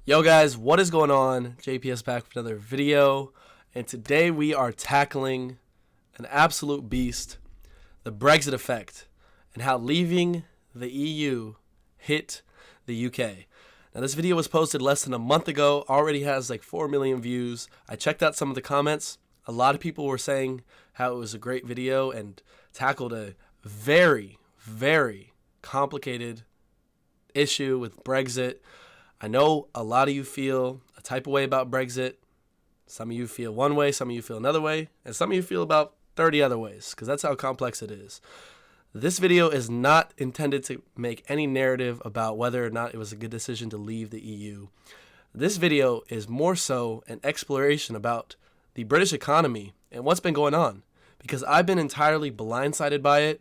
Yo guys, what is going on? JPS back with another video, and today we are tackling an absolute beast, the Brexit effect, and how leaving the EU hit the UK. Now this video was posted less than a month ago, already has like 4 million views. I checked out some of the comments. A lot of people were saying how it was a great video and tackled a very, very complicated issue with Brexit. I know a lot of you feel a type of way about Brexit. Some of you feel one way, some of you feel another way, and some of you feel about 30 other ways, because that's how complex it is. This video is not intended to make any narrative about whether or not it was a good decision to leave the EU. This video is more so an exploration about the British economy and what's been going on, because I've been entirely blindsided by it.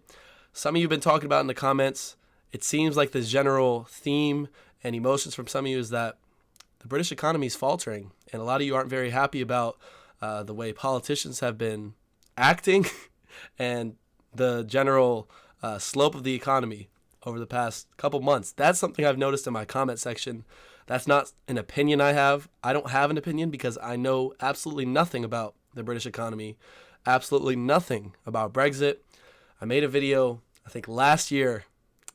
Some of you have been talking about in the comments. It seems like the general theme and emotions from some of you is that the British economy is faltering, and a lot of you aren't very happy about the way politicians have been acting and the general slope of the economy over the past couple months. That's something I've noticed in my comment section. That's not an opinion I have. I don't have an opinion because I know absolutely nothing about the British economy, absolutely nothing about Brexit. I made a video, I think last year,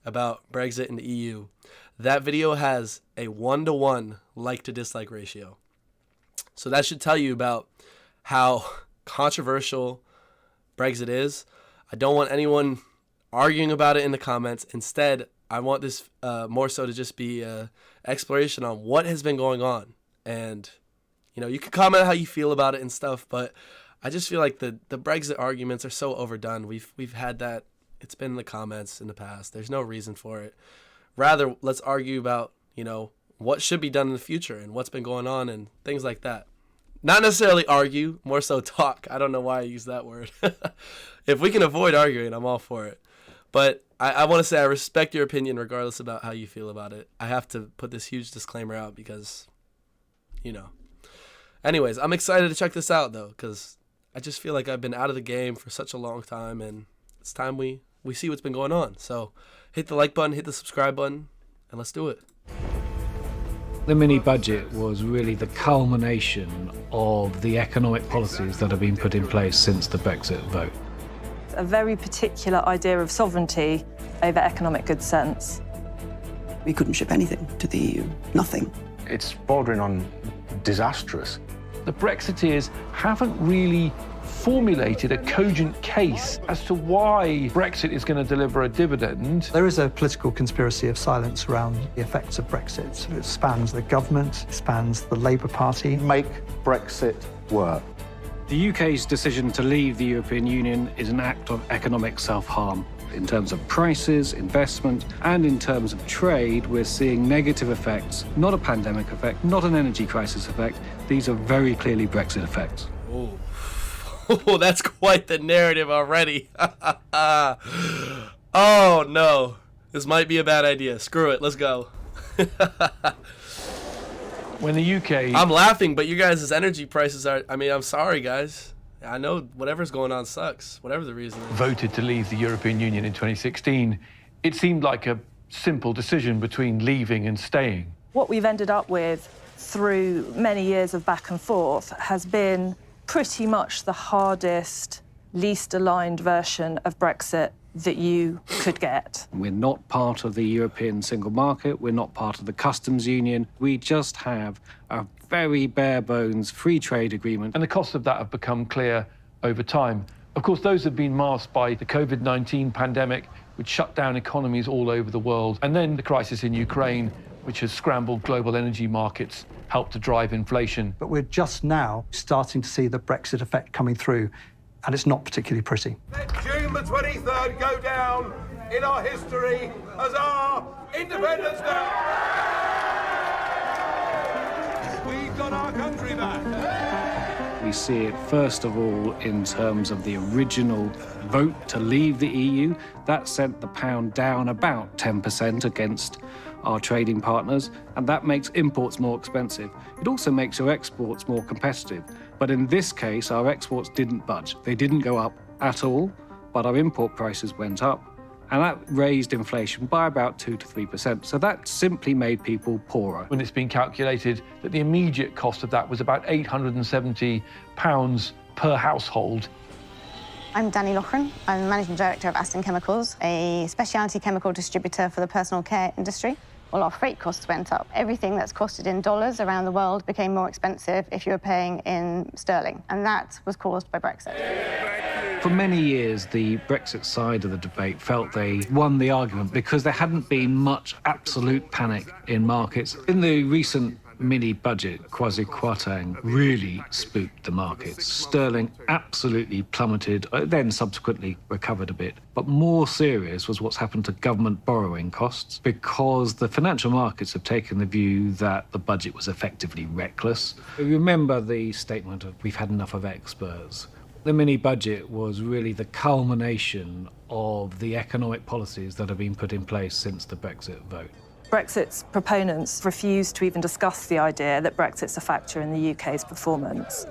about Brexit and the EU. That video has a 1-to-1 like to dislike ratio. So that should tell you about how controversial Brexit is. I don't want anyone arguing about it in the comments. Instead, I want this more so to just be an exploration on what has been going on. And, you know, you can comment how you feel about it and stuff, but I just feel like the Brexit arguments are so overdone. We've had that. It's been in the comments in the past. There's no reason for it. Rather, let's argue about, you know, what should be done in the future and what's been going on and things like that. Not necessarily argue, more so talk. I don't know why I use that word. If we can avoid arguing, I'm all for it. But I want to say I respect your opinion regardless about how you feel about it. I have to put this huge disclaimer out because, you know. Anyways, I'm excited to check this out, though, because I just feel like I've been out of the game for such a long time, and it's time we see what's been going on. So hit the like button, hit the subscribe button, and let's do it. The mini budget was really the culmination of the economic policies that have been put in place since the Brexit vote. A very particular idea of sovereignty over economic good sense. We couldn't ship anything to the EU, nothing. It's bordering on disastrous. The Brexiteers haven't really formulated a cogent case as to why Brexit is going to deliver a dividend. There is a political conspiracy of silence around the effects of Brexit. It spans the government, it spans the Labour Party. Make Brexit work. The UK's decision to leave the European Union is an act of economic self-harm. In terms of prices, investment, and in terms of trade, we're seeing negative effects, not a pandemic effect, not an energy crisis effect. These are very clearly Brexit effects. Oh, that's quite the narrative already. Oh, no. This might be a bad idea. Screw it. Let's go. When the UK... I'm laughing, but you guys' energy prices are... I mean, I'm sorry, guys. I know whatever's going on sucks, whatever the reason is. voted to leave the European Union in 2016, it seemed like a simple decision between leaving and staying. What we've ended up with through many years of back and forth has been pretty much the hardest, least aligned version of Brexit that you could get. We're not part of the European single market. We're not part of the customs union. We just have a very bare bones free trade agreement. And the costs of that have become clear over time. Of course, those have been masked by the COVID-19 pandemic, which shut down economies all over the world. And then the crisis in Ukraine, which has scrambled global energy markets, helped to drive inflation. But we're just now starting to see the Brexit effect coming through, and it's not particularly pretty. Let June the 23rd go down in our history as our Independence Day. We've got our country back. We see it, first of all, in terms of the original vote to leave the EU. That sent the pound down about 10% against our trading partners, and that makes imports more expensive. It also makes your exports more competitive. But in this case, our exports didn't budge. They didn't go up at all, but our import prices went up. And that raised inflation by about 2 to 3%. So that simply made people poorer. When it's been calculated that the immediate cost of that was about £870 per household. I'm Danny Loughran. I'm Managing Director of Aston Chemicals, a specialty chemical distributor for the personal care industry. Well, our freight costs went up. Everything that's costed in dollars around the world became more expensive if you were paying in sterling, and that was caused by Brexit. For many years, the Brexit side of the debate felt they won the argument because there hadn't been much absolute panic in markets. In the recent mini-budget, Kwasi Kwarteng really spooked the markets. Sterling absolutely plummeted, then subsequently recovered a bit. But more serious was what's happened to government borrowing costs, because the financial markets have taken the view that the budget was effectively reckless. Remember the statement of, we've had enough of experts. The mini-budget was really the culmination of the economic policies that have been put in place since the Brexit vote. Brexit's proponents refuse to even discuss the idea that Brexit's a factor in the UK's performance.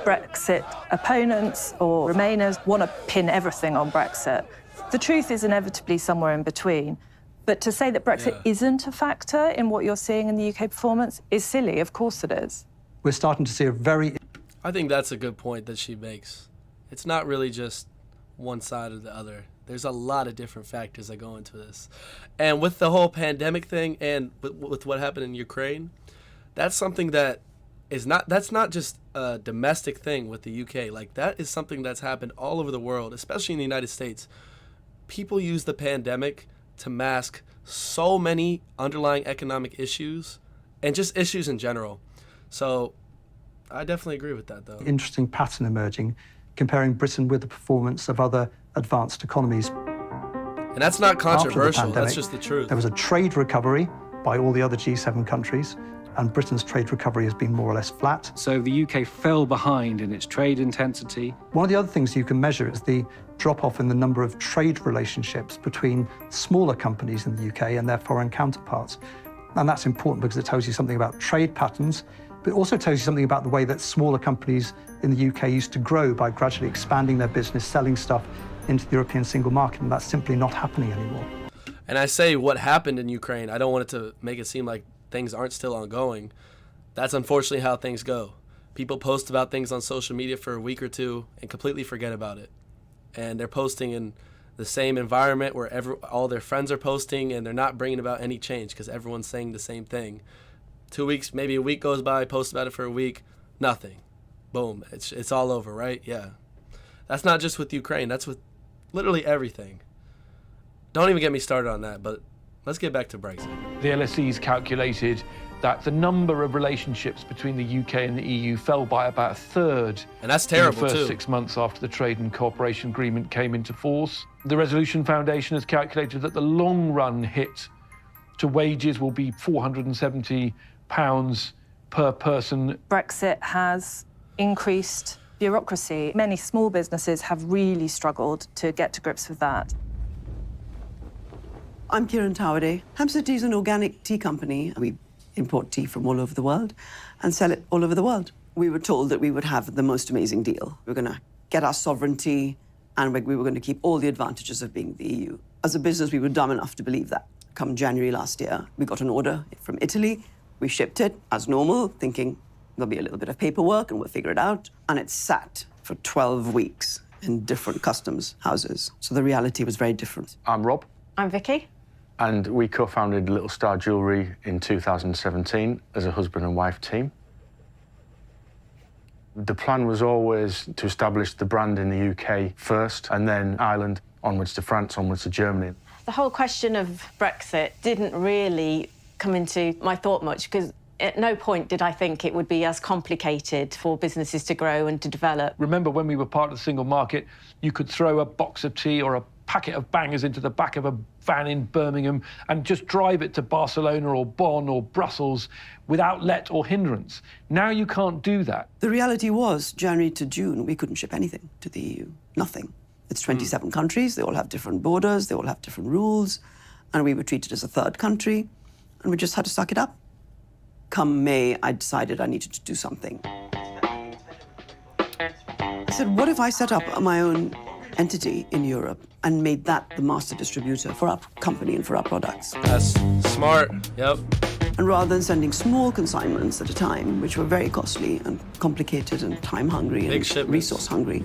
Brexit opponents or Remainers want to pin everything on Brexit. The truth is inevitably somewhere in between. But to say that Brexit isn't a factor in what you're seeing in the UK performance is silly. Of course it is. We're starting to see a very... I think that's a good point that she makes. It's not really just one side or the other. There's a lot of different factors that go into this. And with the whole pandemic thing and with what happened in Ukraine, that's something that that's not just a domestic thing with the UK. Like, that is something that's happened all over the world, especially in the United States. People use the pandemic to mask so many underlying economic issues and just issues in general. So I definitely agree with that, though. Interesting pattern emerging, comparing Britain with the performance of other advanced economies. And that's not controversial, that's just the truth. There was a trade recovery by all the other G7 countries, and Britain's trade recovery has been more or less flat. So the UK fell behind in its trade intensity. One of the other things you can measure is the drop-off in the number of trade relationships between smaller companies in the UK and their foreign counterparts. And that's important because it tells you something about trade patterns, but it also tells you something about the way that smaller companies in the UK used to grow by gradually expanding their business, selling stuff into the European single market, and that's simply not happening anymore. And I say what happened in Ukraine, I don't want it to make it seem like things aren't still ongoing. That's unfortunately how things go. People post about things on social media for a week or two and completely forget about it. And they're posting in the same environment where all their friends are posting, and they're not bringing about any change because everyone's saying the same thing. 2 weeks, maybe a week goes by, post about it for a week, nothing. Boom, it's all over, right? Yeah. That's not just with Ukraine, that's with literally everything. Don't even get me started on that, but let's get back to Brexit. The LSE's calculated that the number of relationships between the UK and the EU fell by about a third. And that's terrible, in the first too. 6 months after the Trade and Cooperation Agreement came into force. The Resolution Foundation has calculated that the long-run hit to wages will be £470 per person. Brexit has increased bureaucracy. Many small businesses have really struggled to get to grips with that. I'm Kieran Towerday. Hampstead Tea is an organic tea company. We import tea from all over the world and sell it all over the world. We were told that we would have the most amazing deal. We were going to get our sovereignty, and we were going to keep all the advantages of being the EU. As a business, we were dumb enough to believe that. Come January last year, we got an order from Italy. We shipped it as normal, thinking there'll be a little bit of paperwork and we'll figure it out. And it sat for 12 weeks in different customs houses. So the reality was very different. I'm Rob. I'm Vicky. And we co-founded Little Star Jewellery in 2017 as a husband and wife team. The plan was always to establish the brand in the UK first, and then Ireland, onwards to France, onwards to Germany. The whole question of Brexit didn't really come into my thought much, because at no point did I think it would be as complicated for businesses to grow and to develop. Remember, when we were part of the single market, you could throw a box of tea or a packet of bangers into the back of a van in Birmingham and just drive it to Barcelona or Bonn or Brussels without let or hindrance. Now you can't do that. The reality was, January to June, we couldn't ship anything to the EU. Nothing. It's 27 countries. They all have different borders. They all have different rules. And we were treated as a third country. And we just had to suck it up. Come May, I decided I needed to do something. I said, what if I set up my own entity in Europe and made that the master distributor for our company and for our products. That's smart. Yep. And rather than sending small consignments at a time, which were very costly and complicated and time-hungry Big and shipments. resource-hungry,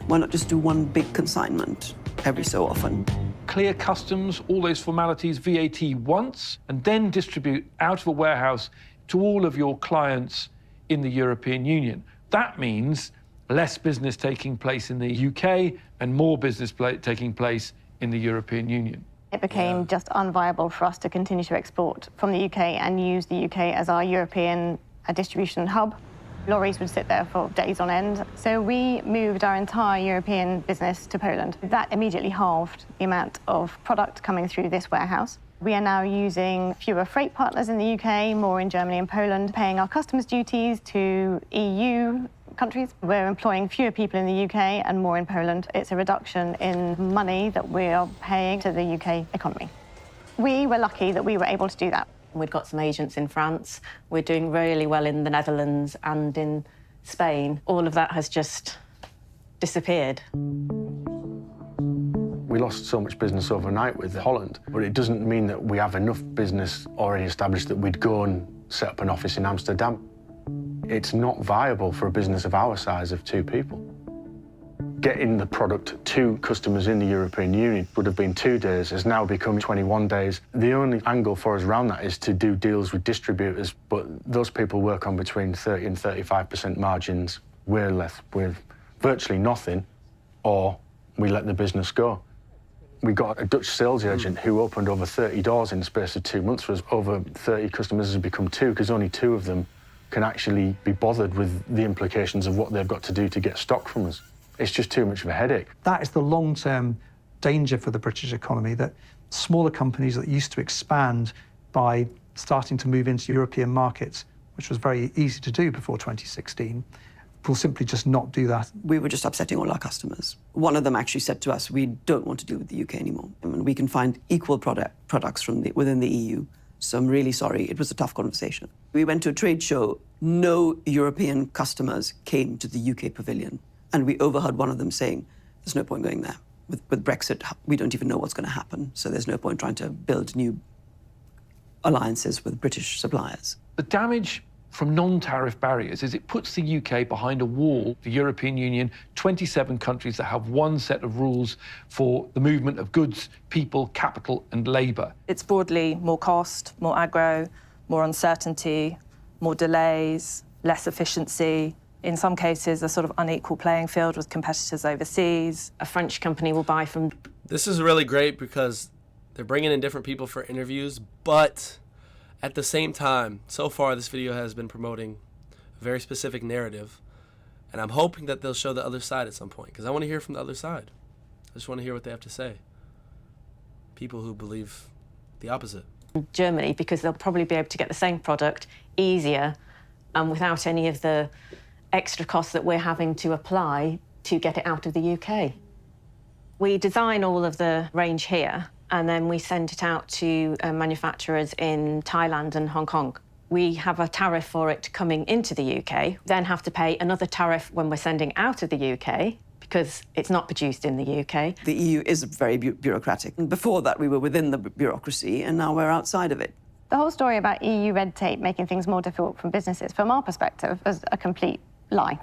why not just do one big consignment every so often? Clear customs, all those formalities, VAT once, and then distribute out of a warehouse to all of your clients in the European Union. That means less business taking place in the UK and more business taking place in the European Union. It became just unviable for us to continue to export from the UK and use the UK as our European distribution hub. Lorries would sit there for days on end. So we moved our entire European business to Poland. That immediately halved the amount of product coming through this warehouse. We are now using fewer freight partners in the UK, more in Germany and Poland, paying our customs duties to EU countries. We're employing fewer people in the UK and more in Poland. It's a reduction in money that we are paying to the UK economy. We were lucky that we were able to do that. We've got some agents in France. We're doing really well in the Netherlands and in Spain. All of that has just disappeared. We lost so much business overnight with Holland, but it doesn't mean that we have enough business already established that we'd go and set up an office in Amsterdam. It's not viable for a business of our size of 2 people. Getting the product to customers in the European Union would have been 2 days, has now become 21 days. The only angle for us around that is to do deals with distributors, but those people work on between 30 and 35% margins. We're left with virtually nothing, or we let the business go. We got a Dutch sales agent who opened over 30 doors in the space of 2 months for us. Over 30 customers has become 2, because only 2 of them can actually be bothered with the implications of what they've got to do to get stock from us. It's just too much of a headache. That is the long-term danger for the British economy, that smaller companies that used to expand by starting to move into European markets, which was very easy to do before 2016, will simply just not do that. We were just upsetting all our customers. One of them actually said to us, we don't want to deal with the UK anymore. I mean, we can find equal products from within the EU. So I'm really sorry. It was a tough conversation. We went to a trade show. No European customers came to the UK pavilion. And we overheard one of them saying, there's no point going there. With Brexit, we don't even know what's going to happen. So there's no point trying to build new alliances with British suppliers. The damage from non-tariff barriers is it puts the UK behind a wall. The European Union, 27 countries that have one set of rules for the movement of goods, people, capital and labour. It's broadly more cost, more aggro, more uncertainty, more delays, less efficiency. In some cases, a sort of unequal playing field with competitors overseas. A French company will buy from... This is really great because they're bringing in different people for interviews, but at the same time, so far this video has been promoting a very specific narrative, and I'm hoping that they'll show the other side at some point, because I want to hear from the other side. I just want to hear what they have to say. People who believe the opposite. Germany, because they'll probably be able to get the same product easier and without any of the extra costs that we're having to apply to get it out of the UK. We design all of the range here, and then we send it out to manufacturers in Thailand and Hong Kong. We have a tariff for it coming into the UK, then have to pay another tariff when we're sending out of the UK, because it's not produced in the UK. The EU is very bureaucratic. And before that, we were within the bureaucracy, and now we're outside of it. The whole story about EU red tape making things more difficult for businesses, from our perspective, is a complete lie.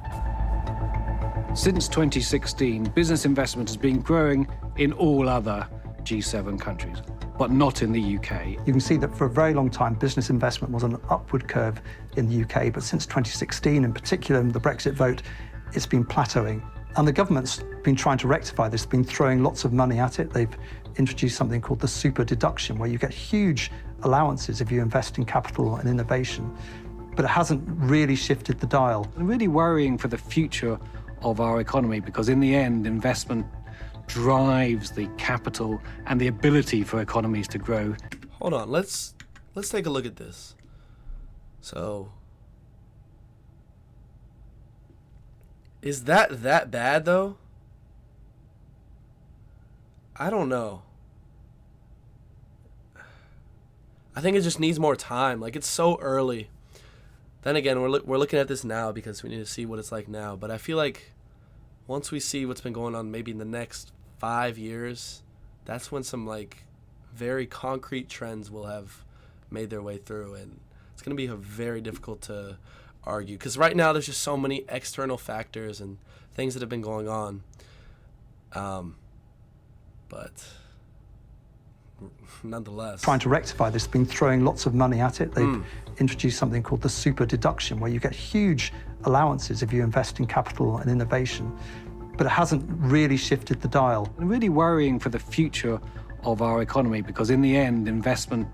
Since 2016, business investment has been growing in all other G7 countries, but not in the UK. You can see that for a very long time, business investment was on an upward curve in the UK, but since 2016, in particular, the Brexit vote, it's been plateauing. And the government's been trying to rectify this, been throwing lots of money at it. They've introduced something called the super deduction, where you get huge allowances if you invest in capital and innovation. But it hasn't really shifted the dial. And really worrying for the future of our economy, because in the end, investment drives the capital and the ability for economies to grow. Hold on, let's take a look at this. So, is that bad though? I don't know. I think it just needs more time. Like, it's so early. Then again, we're looking at this now because we need to see what it's like now. But I feel like once we see what's been going on maybe in the next 5 years, that's when some like very concrete trends will have made their way through, and it's going to be very difficult to argue because right now there's just so many external factors and things that have been going on. But nonetheless, trying to rectify this, been throwing lots of money at it. They've introduced something called the super deduction, where you get huge allowances if you invest in capital and innovation, but it hasn't really shifted the dial. And really worrying for the future of our economy, because in the end, investment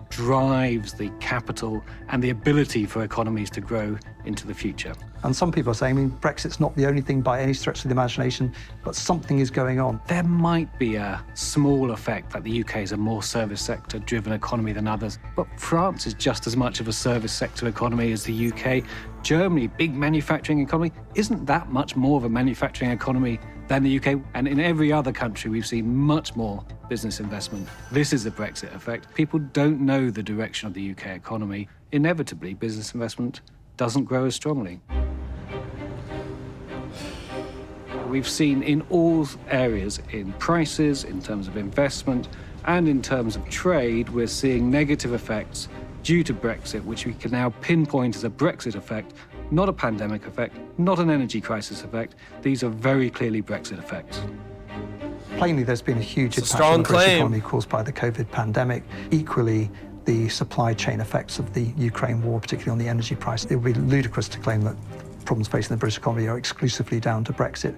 drives the capital and the ability for economies to grow into the future. And some people are saying, I mean, Brexit's not the only thing by any stretch of the imagination, but something is going on. There might be a small effect that the UK is a more service sector driven economy than others, but France is just as much of a service sector economy as the UK. Germany, big manufacturing economy, isn't that much more of a manufacturing economy than the UK. And in every other country, we've seen much more business investment. This is the Brexit effect. People don't know the direction of the UK economy. Inevitably, business investment doesn't grow as strongly. We've seen in all areas, in prices, in terms of investment, and in terms of trade, we're seeing negative effects due to Brexit, which we can now pinpoint as a Brexit effect, not a pandemic effect, not an energy crisis effect. These are very clearly Brexit effects. Plainly, there's been a huge impact strong on the British claim. economy caused by the COVID pandemic. Equally, the supply chain effects of the Ukraine war, particularly on the energy price. It would be ludicrous to claim that problems facing the British economy are exclusively down to Brexit.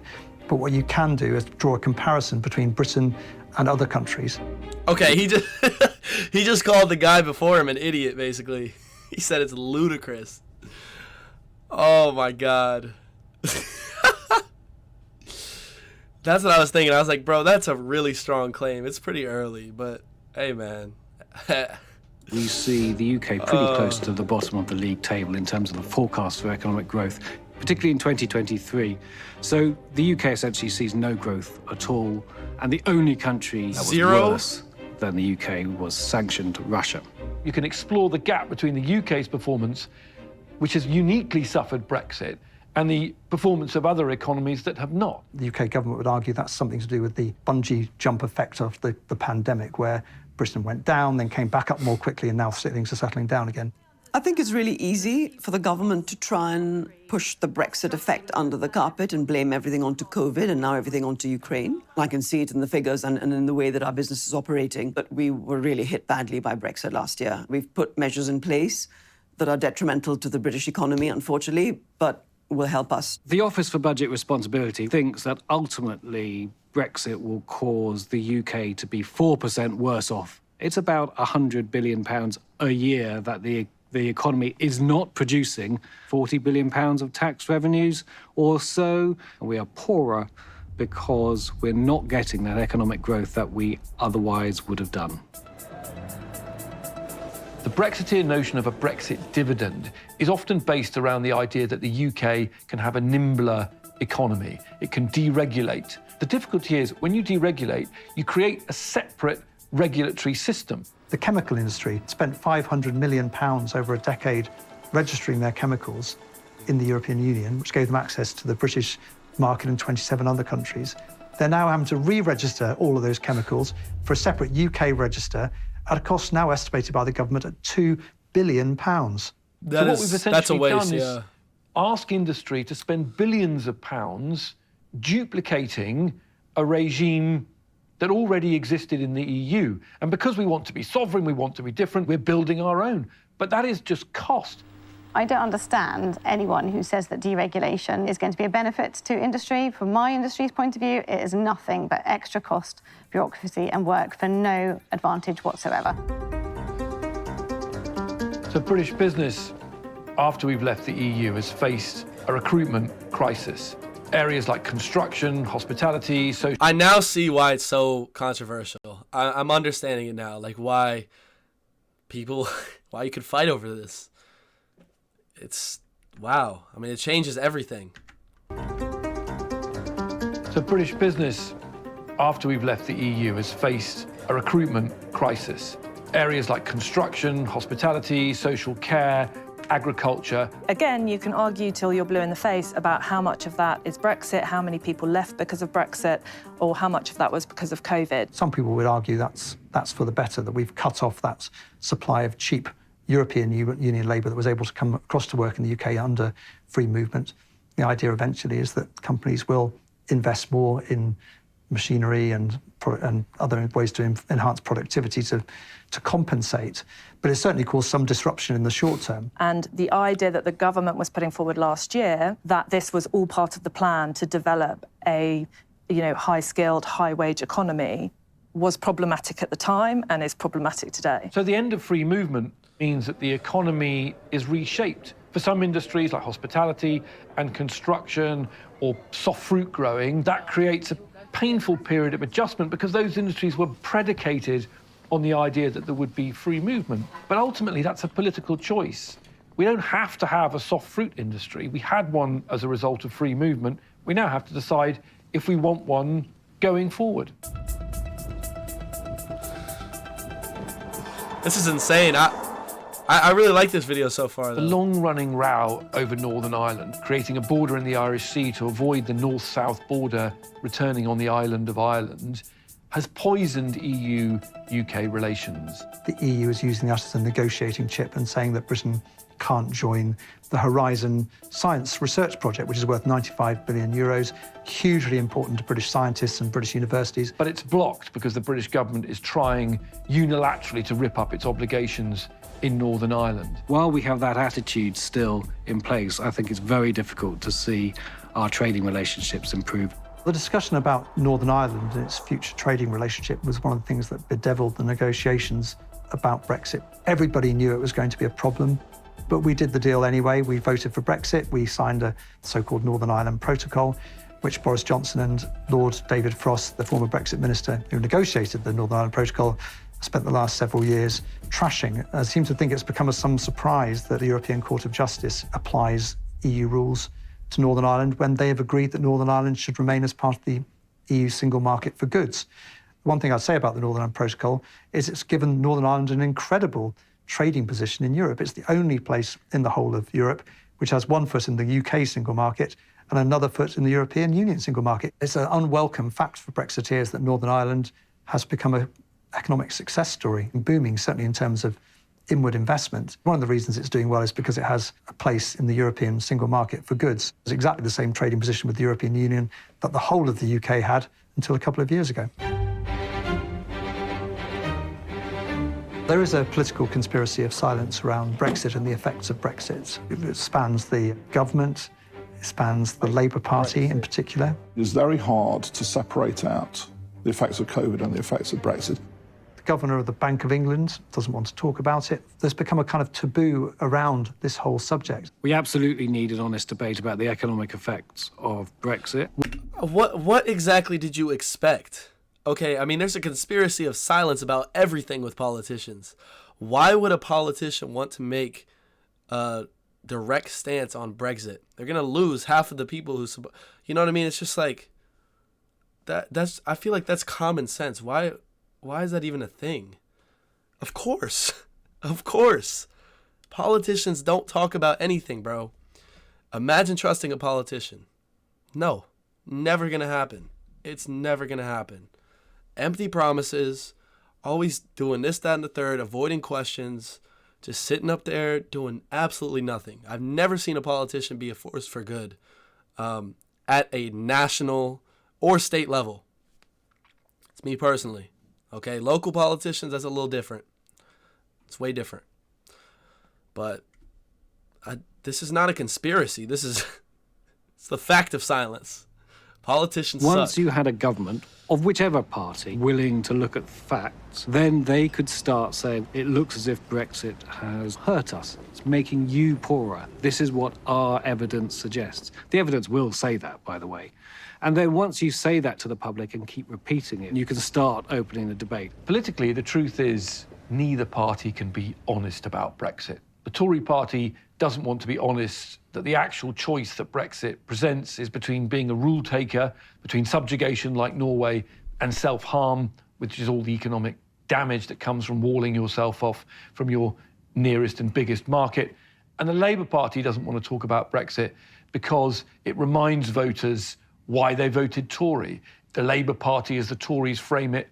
But what you can do is draw a comparison between Britain and other countries. Okay, he just called the guy before him an idiot, basically. He said it's ludicrous. Oh, my God. That's what I was thinking. I was like, bro, that's a really strong claim. It's pretty early, but hey, man. We see the UK pretty close to the bottom of the league table in terms of the forecast for economic growth, particularly in 2023. So the UK essentially sees no growth at all, and the only country that was worse than the UK was sanctioned Russia. You can explore the gap between the UK's performance, which has uniquely suffered Brexit, and the performance of other economies that have not. The UK government would argue that's something to do with the bungee jump effect of the pandemic, where Britain went down, then came back up more quickly, and now things are settling down again. I think it's really easy for the government to try and push the Brexit effect under the carpet and blame everything onto COVID and now everything onto Ukraine. I can see it in the figures and in the way that our business is operating. But we were really hit badly by Brexit last year. We've put measures in place that are detrimental to the British economy, unfortunately, but will help us. The Office for Budget Responsibility thinks that ultimately Brexit will cause the UK to be 4% worse off. It's about £100 billion a year that the economy is not producing, £40 billion of tax revenues or so. And we are poorer because we're not getting that economic growth that we otherwise would have done. The Brexiteer notion of a Brexit dividend is often based around the idea that the UK can have a nimbler economy. It can deregulate. The difficulty is, when you deregulate, you create a separate regulatory system. The chemical industry spent £500 million over a decade registering their chemicals in the European Union, which gave them access to the British market and 27 other countries. They're now having to re-register all of those chemicals for a separate UK register at a cost now estimated by the government at £2 billion. What we've essentially done is ask industry to spend billions of pounds duplicating a regime that already existed in the EU. And because we want to be sovereign, we want to be different, we're building our own. But that is just cost. I don't understand anyone who says that deregulation is going to be a benefit to industry. From my industry's point of view, it is nothing but extra cost, bureaucracy and work for no advantage whatsoever. So British business, after we've left the EU, has faced a recruitment crisis. Areas like construction, hospitality, social... I now see why it's so controversial. I'm understanding it now, like why you could fight over this. It's, wow. I mean, it changes everything. So British business, after we've left the EU, has faced a recruitment crisis. Areas like construction, hospitality, social care, agriculture. Again, you can argue till you're blue in the face about how much of that is Brexit, how many people left because of Brexit, or how much of that was because of COVID. Some people would argue that's for the better, that we've cut off that supply of cheap European Union labour that was able to come across to work in the UK under free movement. The idea eventually is that companies will invest more in machinery and other ways to enhance productivity to compensate. But it certainly caused some disruption in the short term. And the idea that the government was putting forward last year, that this was all part of the plan to develop a high-skilled, high-wage economy, was problematic at the time and is problematic today. So the end of free movement means that the economy is reshaped. For some industries like hospitality and construction or soft fruit growing, that creates a painful period of adjustment because those industries were predicated on the idea that there would be free movement. But ultimately, that's a political choice. We don't have to have a soft fruit industry. We had one as a result of free movement. We now have to decide if we want one going forward. This is insane. I really like this video so far, though. The long-running row over Northern Ireland, creating a border in the Irish Sea to avoid the north-south border returning on the island of Ireland, has poisoned EU-UK relations. The EU is using that as a negotiating chip and saying that Britain can't join the Horizon Science Research Project, which is worth 95 billion euros, hugely important to British scientists and British universities. But it's blocked because the British government is trying unilaterally to rip up its obligations in Northern Ireland. While we have that attitude still in place, I think it's very difficult to see our trading relationships improve. The discussion about Northern Ireland and its future trading relationship was one of the things that bedeviled the negotiations about Brexit. Everybody knew it was going to be a problem, but we did the deal anyway. We voted for Brexit. We signed a so-called Northern Ireland Protocol, which Boris Johnson and Lord David Frost, the former Brexit minister who negotiated the Northern Ireland Protocol, spent the last several years trashing. I seem to think it's become some surprise that the European Court of Justice applies EU rules to Northern Ireland when they have agreed that Northern Ireland should remain as part of the EU single market for goods. One thing I'd say about the Northern Ireland Protocol is it's given Northern Ireland an incredible trading position in Europe. It's the only place in the whole of Europe which has one foot in the UK single market and another foot in the European Union single market. It's an unwelcome fact for Brexiteers that Northern Ireland has become an economic success story, booming certainly in terms of inward investment. One of the reasons it's doing well is because it has a place in the European single market for goods. It's exactly the same trading position with the European Union that the whole of the UK had until a couple of years ago. There is a political conspiracy of silence around Brexit and the effects of Brexit. It spans the government, it spans the Labour Party in particular. It's very hard to separate out the effects of COVID and the effects of Brexit. The Governor of the Bank of England doesn't want to talk about it. There's become a kind of taboo around this whole subject. We absolutely need an honest debate about the economic effects of Brexit. What exactly did you expect? Okay, I mean, there's a conspiracy of silence about everything with politicians. Why would a politician want to make a direct stance on Brexit? They're going to lose half of the people who... You know what I mean? It's just like... That's. I feel like that's common sense. Why is that even a thing? Of course. Of course. Politicians don't talk about anything, bro. Imagine trusting a politician. No. Never going to happen. It's never going to happen. Empty promises, always doing this, that, and the third, avoiding questions, just sitting up there doing absolutely nothing. I've never seen a politician be a force for good at a national or state level. It's me personally. Okay, local politicians, that's a little different. It's way different. But this is not a conspiracy. This is it's the fact of silence. Politicians Once suck. you had a government of whichever party willing to look at facts, then they could start saying, it looks as if Brexit has hurt us. It's making you poorer. This is what our evidence suggests. The evidence will say that, by the way. And then once you say that to the public and keep repeating it, you can start opening the debate. Politically, the truth is neither party can be honest about Brexit. The Tory party doesn't want to be honest that the actual choice that Brexit presents is between being a rule taker, between subjugation like Norway, and self-harm, which is all the economic damage that comes from walling yourself off from your nearest and biggest market. And the Labour Party doesn't want to talk about Brexit because it reminds voters why they voted Tory. The Labour Party, as the Tories frame it,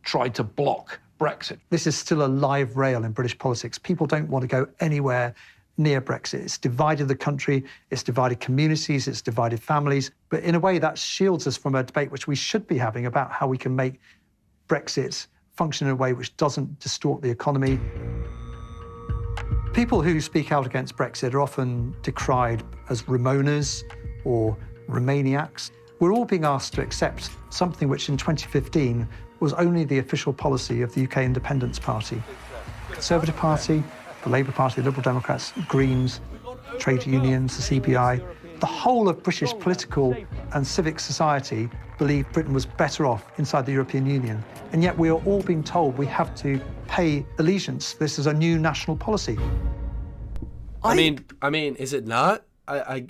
tried to block Brexit. This is still a live rail in British politics. People don't want to go anywhere near Brexit. It's divided the country, it's divided communities, it's divided families. But in a way, that shields us from a debate which we should be having about how we can make Brexit function in a way which doesn't distort the economy. People who speak out against Brexit are often decried as Ramonas or Remainiacs. We're all being asked to accept something which in 2015 was only the official policy of the UK Independence Party. The Conservative Party, the Labour Party, the Liberal Democrats, Greens, trade unions, the CBI, the whole of British political and civic society believed Britain was better off inside the European Union. And yet we are all being told we have to pay allegiance. This is a new national policy. I mean, is it not? I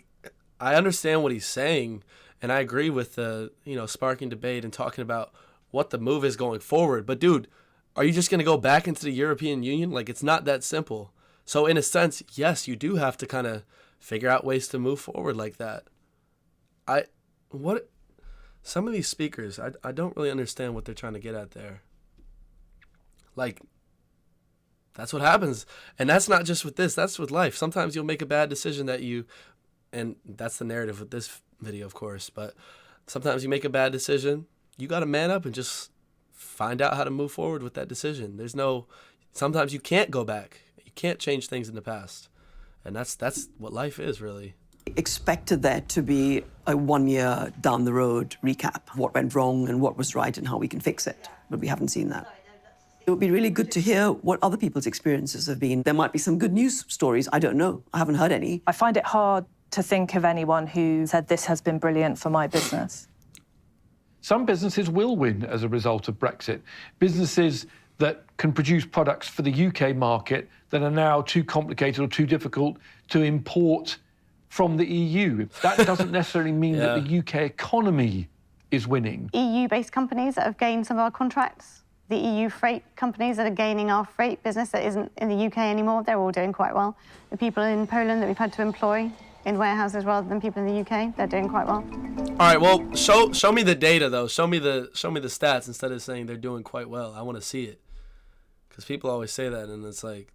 understand what he's saying, and I agree with the, sparking debate and talking about what the move is going forward. But dude, are you just going to go back into the European Union? Like, it's not that simple. So in a sense, yes, you do have to kind of figure out ways to move forward like that. Some of these speakers, I don't really understand what they're trying to get at there. Like, that's what happens. And that's not just with this, that's with life. Sometimes you'll make a bad decision and that's the narrative with this video, of course, but sometimes you make a bad decision, you got to man up and just find out how to move forward with that decision. Sometimes you can't go back. You can't change things in the past. And that's what life is, really. Expected there to be a 1 year down the road recap, what went wrong and what was right and how we can fix it. But we haven't seen that. It would be really good to hear what other people's experiences have been. There might be some good news stories. I don't know. I haven't heard any. I find it hard to think of anyone who said this has been brilliant for my business. Some businesses will win as a result of Brexit. Businesses that can produce products for the UK market that are now too complicated or too difficult to import from the EU. That doesn't necessarily mean that the UK economy is winning. EU-based companies that have gained some of our contracts, the EU freight companies that are gaining our freight business that isn't in the UK anymore, they're all doing quite well. The people in Poland that we've had to employ in warehouses rather than people in the UK, they're doing quite well. All right, well, show me the data though. Show me the stats instead of saying they're doing quite well. I want to see it, because people always say that and it's like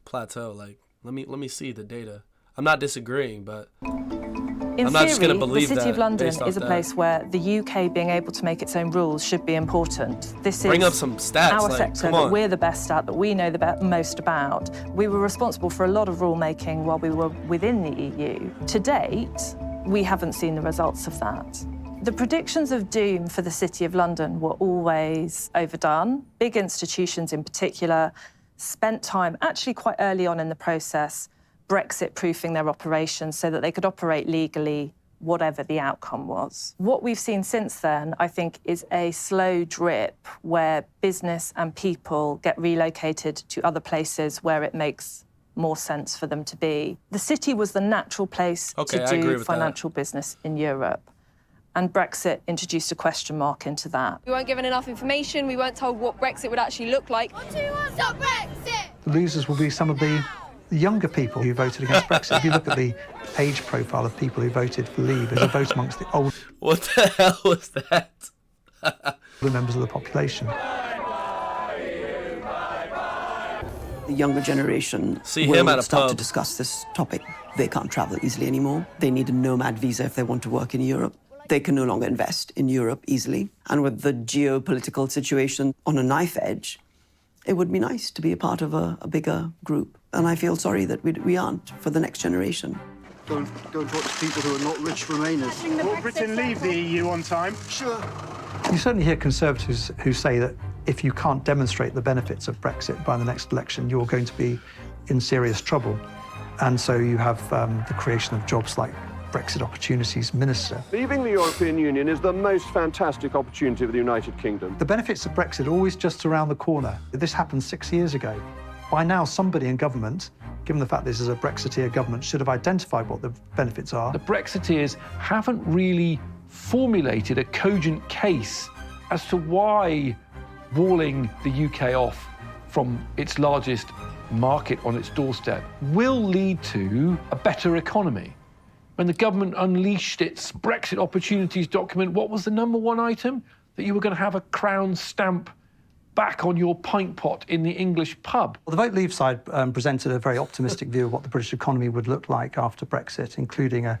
plateau. Like, let me see the data. I'm not disagreeing, but In I'm not just going to theory, believe the City of London based off is a that. place where the UK being able to make its own rules should be important. This Bring is up some stats, our like, sector come that on. we're the best at, that we know the most about. We were responsible for a lot of rulemaking while we were within the EU. To date, we haven't seen the results of that. The predictions of doom for the City of London were always overdone. Big institutions in particular spent time, actually quite early on in the process, Brexit-proofing their operations so that they could operate legally whatever the outcome was. What we've seen since then, I think, is a slow drip where business and people get relocated to other places where it makes more sense for them to be. The city was the natural place to do financial business in Europe, and Brexit introduced a question mark into that. We weren't given enough information, we weren't told what Brexit would actually look like. Stop Brexit! The losers will be some of the younger people who voted against Brexit. If you look at the age profile of people who voted for Leave, there's a vote amongst the older What the hell was that? members of the population. The younger generation See him at a start to pub. discuss this topic. They can't travel easily anymore. They need a nomad visa if they want to work in Europe. They can no longer invest in Europe easily. And with the geopolitical situation on a knife edge, it would be nice to be a part of a bigger group. And I feel sorry that we aren't for the next generation. Go and talk to people who are not rich Remainers. Will Britain leave the EU on time? Sure. You certainly hear Conservatives who say that if you can't demonstrate the benefits of Brexit by the next election, you're going to be in serious trouble. And so you have the creation of jobs like Brexit Opportunities Minister. Leaving the European Union is the most fantastic opportunity for the United Kingdom. The benefits of Brexit are always just around the corner. This happened 6 years ago. By now, somebody in government, given the fact this is a Brexiteer government, should have identified what the benefits are. The Brexiteers haven't really formulated a cogent case as to why walling the UK off from its largest market on its doorstep will lead to a better economy. When the government unleashed its Brexit opportunities document, what was the number one item? That you were going to have a crown stamp back on your pint pot in the English pub. Well, the Vote Leave side presented a very optimistic view of what the British economy would look like after Brexit, including a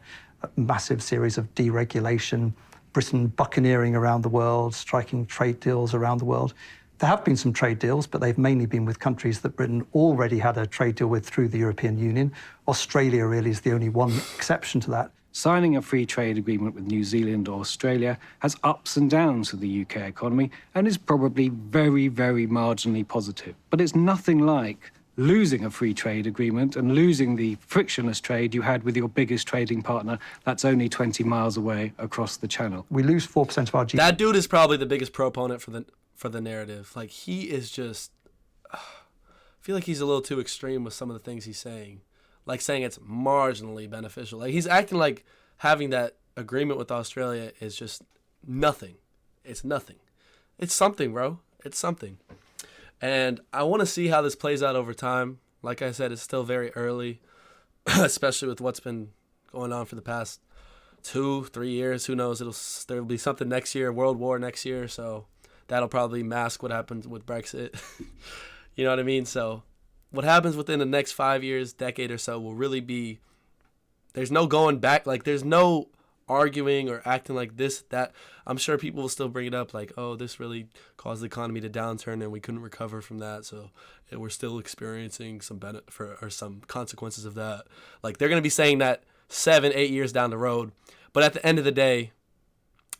massive series of deregulation, Britain buccaneering around the world, striking trade deals around the world. There have been some trade deals, but they've mainly been with countries that Britain already had a trade deal with through the European Union. Australia really is the only one exception to that. Signing a free trade agreement with New Zealand or Australia has ups and downs for the UK economy and is probably very, very marginally positive. But it's nothing like losing a free trade agreement and losing the frictionless trade you had with your biggest trading partner that's only 20 miles away across the channel. We lose 4% of our GDP. That dude is probably the biggest proponent for the narrative. Like, he is just... I feel like he's a little too extreme with some of the things he's saying. Like saying it's marginally beneficial. Like, he's acting like having that agreement with Australia is just nothing. It's nothing. It's something, bro. It's something. And I want to see how this plays out over time. Like I said, it's still very early, especially with what's been going on for the past 2-3 years. Who knows? There'll be something next year, World War next year. So that'll probably mask what happens with Brexit. You know what I mean? So what happens within the next 5 years, decade or so will really be, there's no going back. Like, there's no arguing or acting like this, that. I'm sure people will still bring it up like, oh, this really caused the economy to downturn and we couldn't recover from that. So we're still experiencing some benefit or some consequences of that. Like, they're going to be saying that 7-8 years down the road. But at the end of the day,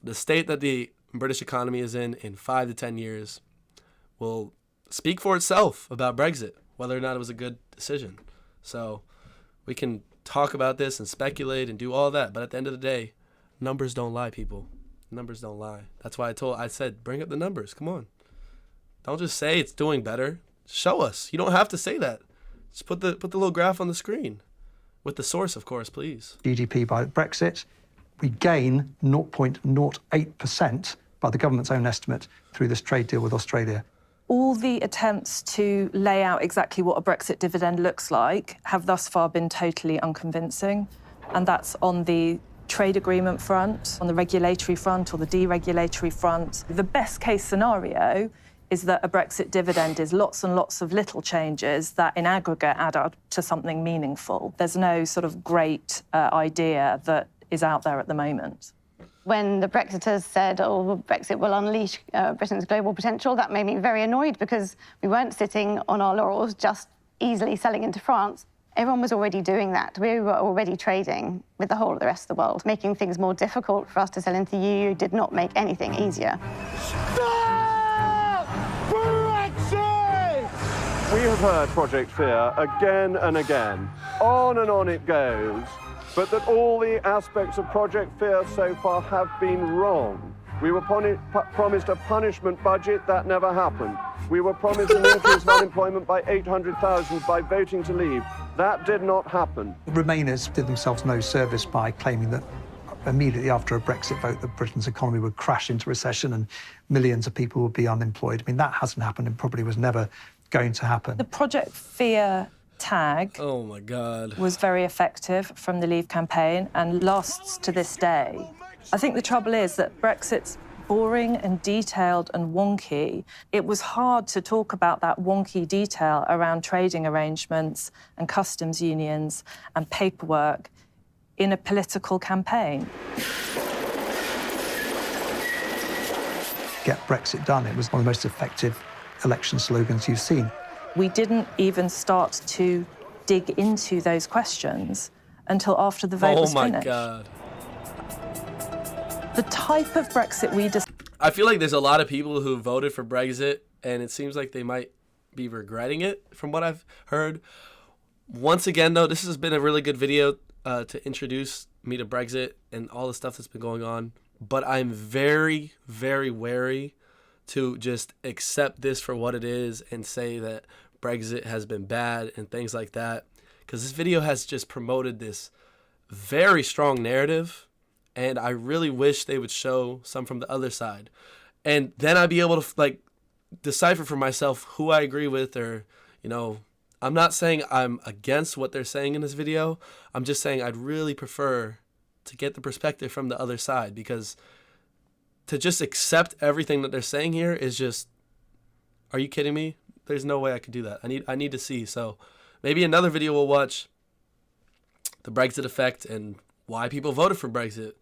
the state that the British economy is in 5 to 10 years will speak for itself about Brexit, whether or not it was a good decision. So we can talk about this and speculate and do all that, but at the end of the day, numbers don't lie, people. Numbers don't lie. That's why I said, bring up the numbers. Come on. Don't just say it's doing better. Show us. You don't have to say that. Just put the little graph on the screen. With the source, of course, please. GDP by Brexit, we gain 0.08% by the government's own estimate through this trade deal with Australia. All the attempts to lay out exactly what a Brexit dividend looks like have thus far been totally unconvincing, and that's on the trade agreement front, on the regulatory front or the deregulatory front. The best case scenario is that a Brexit dividend is lots and lots of little changes that in aggregate add up to something meaningful. There's no sort of great idea that is out there at the moment. When the Brexiters said, oh, Brexit will unleash Britain's global potential, that made me very annoyed because we weren't sitting on our laurels just easily selling into France. Everyone was already doing that. We were already trading with the whole of the rest of the world. Making things more difficult for us to sell into the EU did not make anything easier. Stop Brexit! We have heard Project Fear again and again. On and on it goes. But that all the aspects of Project Fear so far have been wrong. We were promised a punishment budget. That never happened. We were promised an increase of unemployment by 800,000 by voting to leave. That did not happen. Remainers did themselves no service by claiming that immediately after a Brexit vote that Britain's economy would crash into recession and millions of people would be unemployed. I mean, that hasn't happened and probably was never going to happen. The Project Fear tag, oh my God, was very effective from the Leave campaign and lasts to this day. I think the trouble is that Brexit's boring and detailed and wonky. It was hard to talk about that wonky detail around trading arrangements and customs unions and paperwork in a political campaign. Get Brexit done. It was one of the most effective election slogans you've seen. We didn't even start to dig into those questions until after the vote was finished. Oh, my God. The type of Brexit we I feel like there's a lot of people who voted for Brexit, and it seems like they might be regretting it from what I've heard. Once again, though, this has been a really good video to introduce me to Brexit and all the stuff that's been going on. But I'm very, very wary to just accept this for what it is and say that Brexit has been bad and things like that. Because this video has just promoted this very strong narrative, and I really wish they would show some from the other side. And then I'd be able to, like, decipher for myself who I agree with or, you know, I'm not saying I'm against what they're saying in this video. I'm just saying I'd really prefer to get the perspective from the other side, because to just accept everything that they're saying here is just, are you kidding me? There's no way I could do that. I need to see. So maybe another video we'll watch, the Brexit effect and why people voted for Brexit.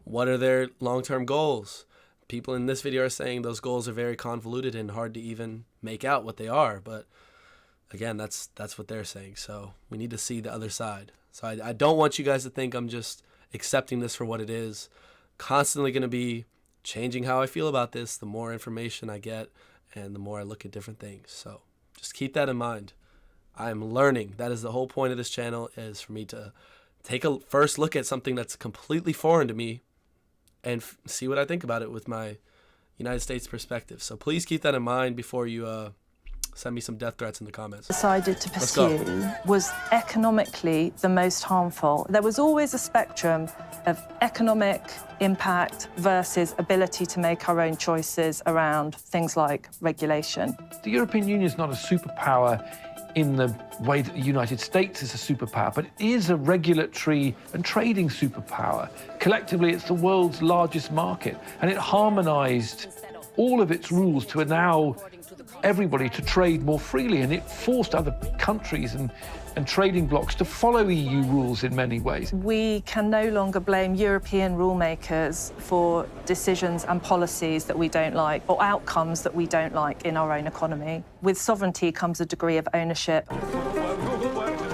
What are their long-term goals? People in this video are saying those goals are very convoluted and hard to even make out what they are. But again, that's what they're saying. So we need to see the other side. So I don't want you guys to think I'm just accepting this for what it is. Constantly going to be changing how I feel about this the more information I get and the more I look at different things. So just keep that in mind. I'm learning. That is the whole point of this channel, is for me to take a first look at something that's completely foreign to me and see what I think about it with my United States perspective. So please keep that in mind before you send me some death threats in the comments. Decided to pursue was economically the most harmful. There was always a spectrum of economic impact versus ability to make our own choices around things like regulation. The European Union is not a superpower in the way that the United States is a superpower, but it is a regulatory and trading superpower. Collectively, it's the world's largest market, and it harmonized all of its rules to allow everybody to trade more freely, and it forced other countries and trading blocs to follow EU rules in many ways. We can no longer blame European rule-makers for decisions and policies that we don't like, or outcomes that we don't like in our own economy. With sovereignty comes a degree of ownership.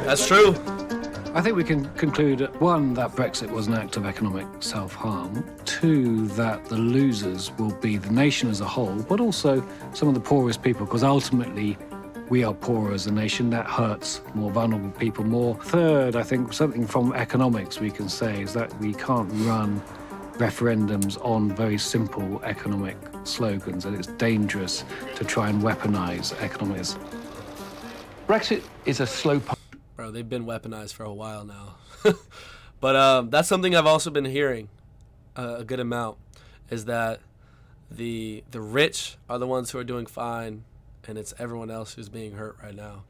That's true. I think we can conclude, one, that Brexit was an act of economic self-harm, two, that the losers will be the nation as a whole, but also some of the poorest people, because ultimately we are poorer as a nation. That hurts more vulnerable people more. Third, I think something from economics we can say is that we can't run referendums on very simple economic slogans, and it's dangerous to try and weaponize economics. Brexit is a slow Bro, they've been weaponized for a while now. But that's something I've also been hearing a good amount, is that the rich are the ones who are doing fine, and it's everyone else who's being hurt right now.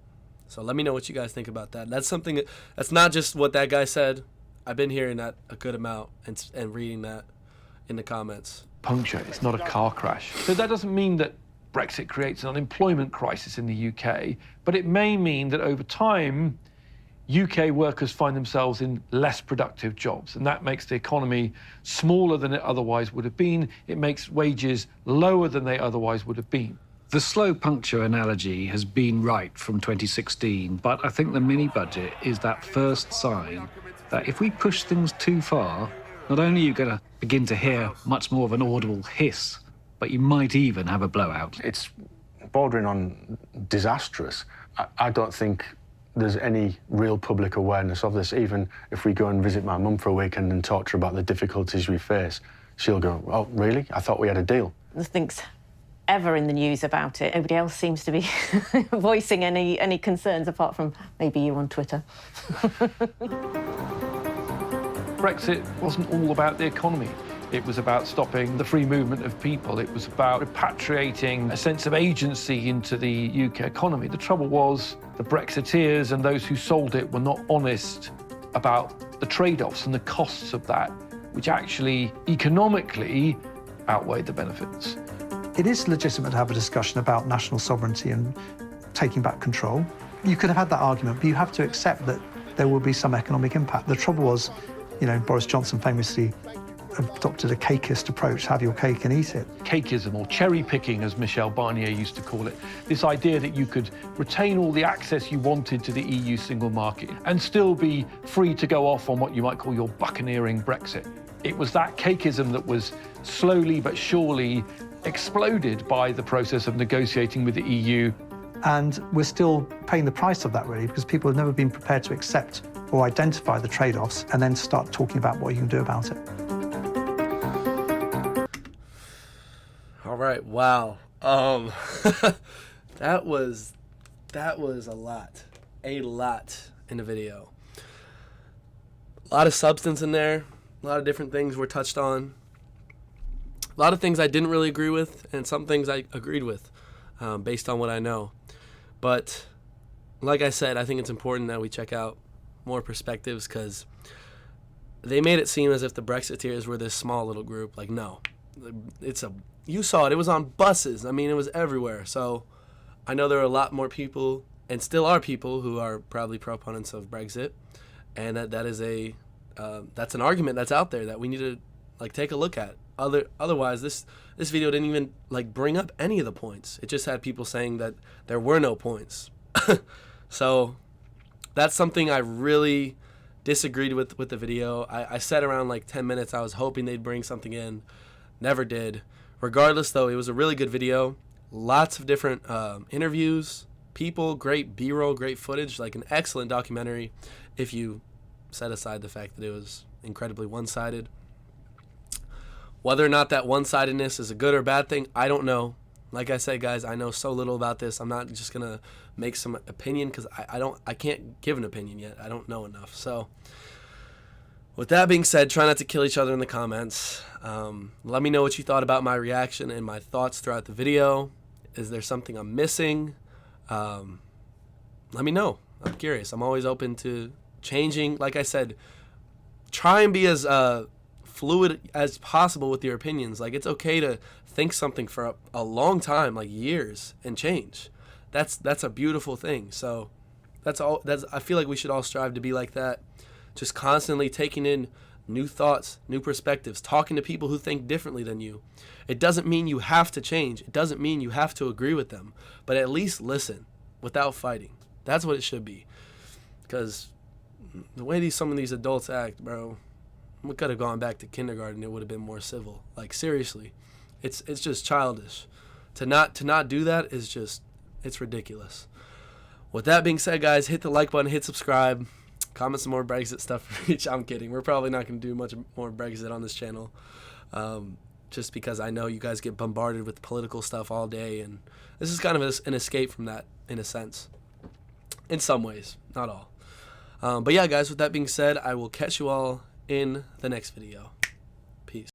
So let me know what you guys think about that. That's something that's not just what that guy said. I've been hearing that a good amount and reading that in the comments. Puncture, it's not a car crash. So that doesn't mean that Brexit creates an unemployment crisis in the UK, but it may mean that over time, UK workers find themselves in less productive jobs, and that makes the economy smaller than it otherwise would have been. It makes wages lower than they otherwise would have been. The slow puncture analogy has been right from 2016, but I think the mini-budget is that first sign that if we push things too far, not only are you going to begin to hear much more of an audible hiss, but you might even have a blowout. It's bordering on disastrous. I don't think there's any real public awareness of this. Even if we go and visit my mum for a weekend and talk to her about the difficulties we face, she'll go, "Oh, really? I thought we had a deal." Nothing's ever in the news about it. Nobody else seems to be voicing any concerns, apart from maybe you on Twitter. Brexit wasn't all about the economy. It was about stopping the free movement of people. It was about repatriating a sense of agency into the UK economy. The trouble was the Brexiteers and those who sold it were not honest about the trade-offs and the costs of that, which actually economically outweighed the benefits. It is legitimate to have a discussion about national sovereignty and taking back control. You could have had that argument, but you have to accept that there will be some economic impact. The trouble was, you know, Boris Johnson famously adopted a cakeist approach, have your cake and eat it. Cakeism, or cherry picking, as Michel Barnier used to call it. This idea that you could retain all the access you wanted to the EU single market and still be free to go off on what you might call your buccaneering Brexit. It was that cakeism that was slowly but surely exploded by the process of negotiating with the EU. And we're still paying the price of that, really, because people have never been prepared to accept or identify the trade-offs and then start talking about what you can do about it. All right, wow. That was a lot in the video. A lot of substance in there. A lot of different things were touched on. A lot of things I didn't really agree with, and some things I agreed with, based on what I know. But like I said, I think it's important that we check out more perspectives, because they made it seem as if the Brexiteers were this small little group. Like, no, you saw it. It was on buses. I mean, it was everywhere. So I know there are a lot more people, and still are people, who are probably proponents of Brexit, and that's an argument that's out there that we need to take a look at. Otherwise, this video didn't even bring up any of the points. It just had people saying that there were no points. So that's something I really disagreed with the video. I said around 10 minutes I was hoping they'd bring something in. Never did. Regardless, though, it was a really good video. Lots of different interviews, people, great B-roll, great footage, an excellent documentary, if you set aside the fact that it was incredibly one-sided. Whether or not that one-sidedness is a good or bad thing, I don't know. Like I said, guys, I know so little about this. I'm not just going to make some opinion, because I can't give an opinion yet. I don't know enough. So with that being said, try not to kill each other in the comments. Let me know what you thought about my reaction and my thoughts throughout the video. Is there something I'm missing? Let me know. I'm curious. I'm always open to changing. Like I said, try and be as fluid as possible with your opinions. It's okay to think something for a long time, years, and change. That's a beautiful thing. So I feel like we should all strive to be like that. Just constantly taking in new thoughts, new perspectives, talking to people who think differently than you. It doesn't mean you have to change. It doesn't mean you have to agree with them, but at least listen without fighting. That's what it should be. Because the way some of these adults act, bro, we could have gone back to kindergarten. It would have been more civil. Seriously, it's just childish. To not do that is just, it's ridiculous. With that being said, guys, hit the like button, hit subscribe, comment some more Brexit stuff for each. I'm kidding. We're probably not going to do much more Brexit on this channel, just because I know you guys get bombarded with political stuff all day, and this is kind of an escape from that, in a sense. In some ways, not all. But yeah, guys, with that being said, I will catch you all in the next video.